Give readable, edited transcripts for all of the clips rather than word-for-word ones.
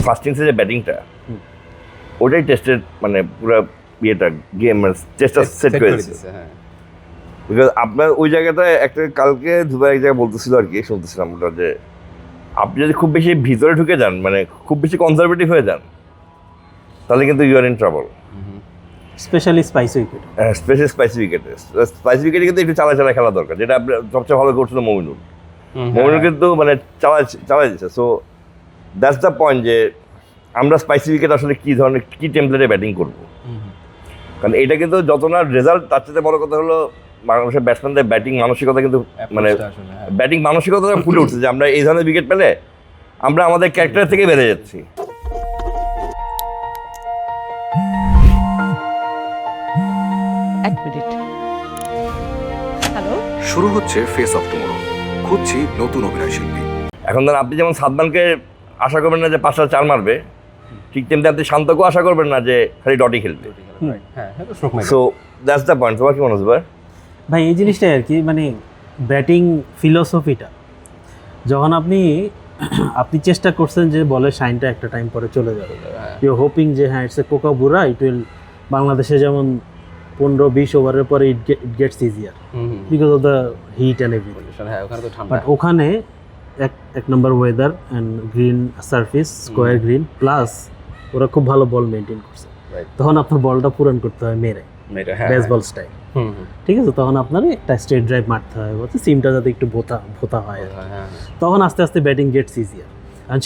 First ইনিংসে যে ব্যাটিংটা ওটাই টেস্টের মানে পুরো ইয়েটা গেম টেস্টটা সেট করে দিচ্ছে। বিকজ আপনার ওই জায়গাটায় একটা কালকে দুবার এক জায়গায় বলতেছিল আর কি, শুনতেছিলাম ওটা যে আপনি যদি খুব বেশি ভিতরে ঢুকে যান, মানে খুব বেশি কনজারভেটিভ হয়ে যান, তাহলে কিন্তু you are in trouble. Specially spicy wicket, specially spicy উইকেটে কিন্তু একটু চালা খেলা দরকার, যেটা আপনি সবচেয়ে ভালো করছিল মমিনুল কিন্তু মানে চালাই দিচ্ছে। সো দ্যাটস দ্য পয়েন্ট যে আমরা স্পাইসি উইকেট আসলে কী ধরনের কী টেমপ্লেটে ব্যাটিং করবো, কারণ এটা কিন্তু যত না রেজাল্ট, তার সাথে বড় কথা হলো বাংলাদেশের ব্যাটসম্যানদের ব্যাটিং মানসিকতা কিন্তু মানে ব্যাটিং মানসিকতা ফুটে উঠছে যে আমরা এই ধরনের উইকেট পেলে আমরা আমাদের ক্যারেক্টার থেকে বেড়ে যাচ্ছি। শুরু হচ্ছে ফেস অফ টুমরো, খুঁজছি নতুন অভিনয় শিল্পী। এখন ধর আপনি যেমন সাদমানকে আশা করবেন না যে 5টা 4 মারবে, ঠিক তেমনি আপনি শান্তকেও আশা করবেন না যে খালি ডটি খেলবে। So that's the point. তোমার কি মনে হচ্ছে ভাই? এই জিনিসটাই আর কি, মানে ব্যাটিং ফিলোসফিটা যখন আপনি চেষ্টা করছেন যে বলের শাইনটা একটা টাইম পরে চলে যাবে, ইউ হোপিং যে হ্যাঁ ইটস এ কোকা বুড়া, ইট উইল, বাংলাদেশে যেমন 15-20 ওভারের পরে it gets easier because of the heat and everything. But ওখানে এক নম্বর weather and green surface, square green, plus ওরা খুব ভালো বল মেনটেন করছে, তখন আপনার বলটা পূরণ করতে হয় মেরে বেসবল স্টাইল, ঠিক আছে? তখন আপনার একটা স্ট্রেট ড্রাইভ মারতে হয়, সিমটা যাতে একটু ভোতা হয়, তখন আস্তে আস্তে ব্যাটিং গেটস ইজিয়ার। আর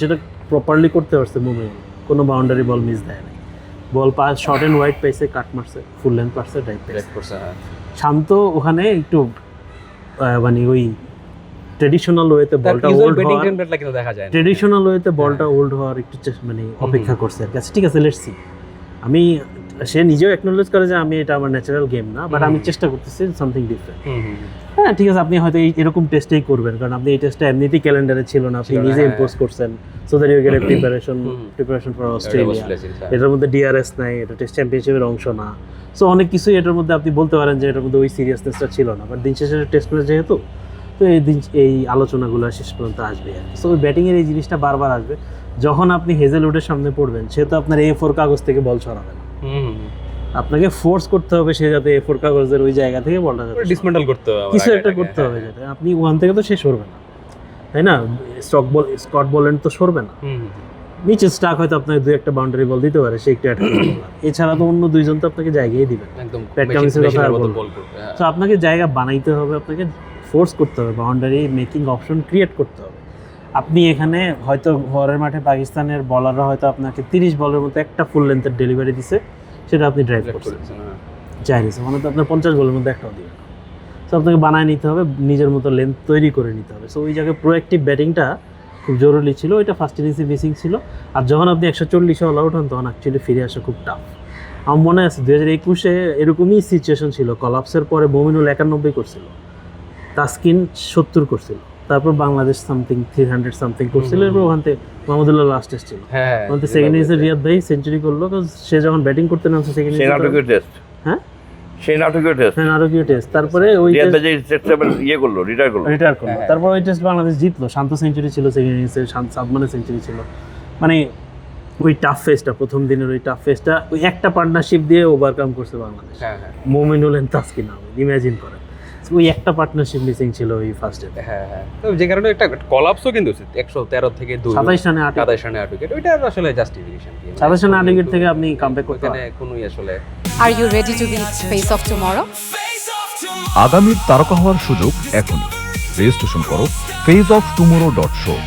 সেটা প্রপারলি করতে পারছে মুমিন, কোনো বাউন্ডারি বল মিস দেয় না, বল শর্ট অ্যান্ড ওয়াইড পাইছে, কাট মারছে, ফুল লেন্থ পারছে, ড্রাইভ করছে। শান্ত ওখানে একটু মানে ওই ট্রেডিশনাল ওয়েতে বলটা ওল্ড হওয়ার, ট্রেডিশনাল ওয়েতে বলটা ওল্ড হওয়ার একটু মানে অপেক্ষা করছে আর কি। ঠিক আছে, লেটস সি। সে নিজেও অ্যাকনোলেজ করে যে আমি এটা আমার ন্যাচারাল গেম না, বাট আমি চেষ্টা করতেছি সামথিং ডিফারেন্ট। হ্যাঁ ঠিক আছে, আপনি হয়তো এরকম টেস্টেই করবেন, কারণ আপনি এই টেস্টটা এমনিতেই ক্যালেন্ডারে ছিল না, আপনি নিজে ইম্পোজ করছেন, so that you get a preparation for Australia. এটার মধ্যে ডিআরএস নাই, এটা টেস্ট চ্যাম্পিয়নশিপের অংশ না, সো অনেক কিছুই এটার মধ্যে আপনি বলতে পারেন যে এটার মধ্যে ওই সিরিয়াসনেসটা ছিল না, বাট দিন শেষে টেস্ট ম্যাচ যেহেতু, তো এই আলোচনাগুলো শেষ পর্যন্ত আসবে আর কি। সো ওই ব্যাটিংয়ের এই জিনিসটা বারবার আসবে। যখন আপনি হেজেলউডের সামনে পড়বেন, সে তো আপনার A4 কাগজ থেকে বল ছড়াবে না, আপনাকে ফোর্স করতে হবে সে যাতে A4 কাগজের ওই জায়গা থেকে বলটা ডিসমেন্টাল করতে হবে, কিছু একটা করতে হবে, যাতে আপনি ওখান থেকে তো সে সরবে না, তাই না? স্কট বোল্যান্ড তো সরবে না, নিচে স্টাক হয়তো আপনাকে 2-1 বাউন্ডারি বল দিতে পারে, সে একটু এছাড়া তো অন্য দুইজন তো আপনাকে জায়গায় দিবেন, প্যাট কামিন্সের কথা আর বলবো। তো আপনাকে জায়গা বানাইতে হবে, আপনাকে ফোর্স করতে হবে, বাউন্ডারি মেকিং অপশন ক্রিয়েট করতে হবে। আপনি এখানে হয়তো ঘরের মাঠে পাকিস্তানের বলাররা হয়তো আপনাকে 30 বলের মতো একটা ফুল লেন্থের ডেলিভারি দিছে, সেটা আপনি ড্রাইভ করছেন, চাইনিজ মানে তো আপনার 50 বলের মধ্যে একটাও দিবেন। সো আপনাকে বানায় নিতে হবে, নিজের মতো লেন্থ তৈরি করে নিতে হবে। সো ওই জায়গায় প্রোঅ্যাক্টিভ ব্যাটিংটা খুব জরুরি ছিল, ওইটা ফার্স্ট ইনিংসে মিসিং ছিল। আর যখন আপনি 140 অল আউট হন, তখন অ্যাকচুয়ালি ফিরে আসা খুব টাফ। আমার মনে আছে 2021-এ এরকমই সিচুয়েশন ছিল, কলাপসের পরে মমিনুল 91 করছিল, তাসকিন 70 করছিল, তারপর বাংলাদেশ সামথিং 300 সামথিং করছিল, এরপর ওখান থেকে মাহমুদুল্লাহ লাস্ট টেস্ট ছিল, ওখান থেকে সেকেন্ড ইনিংসে রিয়াদ ভাই সেঞ্চুরি করলো, সে যখন ব্যাটিং করতে নামছে সেকেন্ড ইনিংসে নাটকীয় টেস্ট, তারপরে ওই ইয়ে করলো, রিটায়ার করলো, তারপর ওই টেস্ট বাংলাদেশ জিতলো, শান্ত সেঞ্চুরি ছিল সেকেন্ড ইনিংসে, সাদমানের সেঞ্চুরি ছিল। মানে ওই টাফ ফেসটা, প্রথম দিনের ওই টাফ ফেসটা ওই একটা পার্টনারশিপ দিয়ে ওভারকাম করছে বাংলাদেশ, মুমিনুল এন্ড তাসকিন। ইমাজিন করেন ওই একটা পার্টনারশিপ মিসিং ছিল ওই ফার্স্টে। তো যে কারণে একটা কলাপসও কিন্তু 113 থেকে 27 রানে 8 উইকেট, ওইটা আসলে জাস্টিফিকেশন কি? 27 রানে 8 উইকেট থেকে আপনি কামব্যাক করতে কোনোই আসলে। Are you ready to be face of tomorrow? আগামীর তারকা হওয়ার সুযোগ এখনই। রেজিস্ট্রেশন করো faceoftomorrow.show।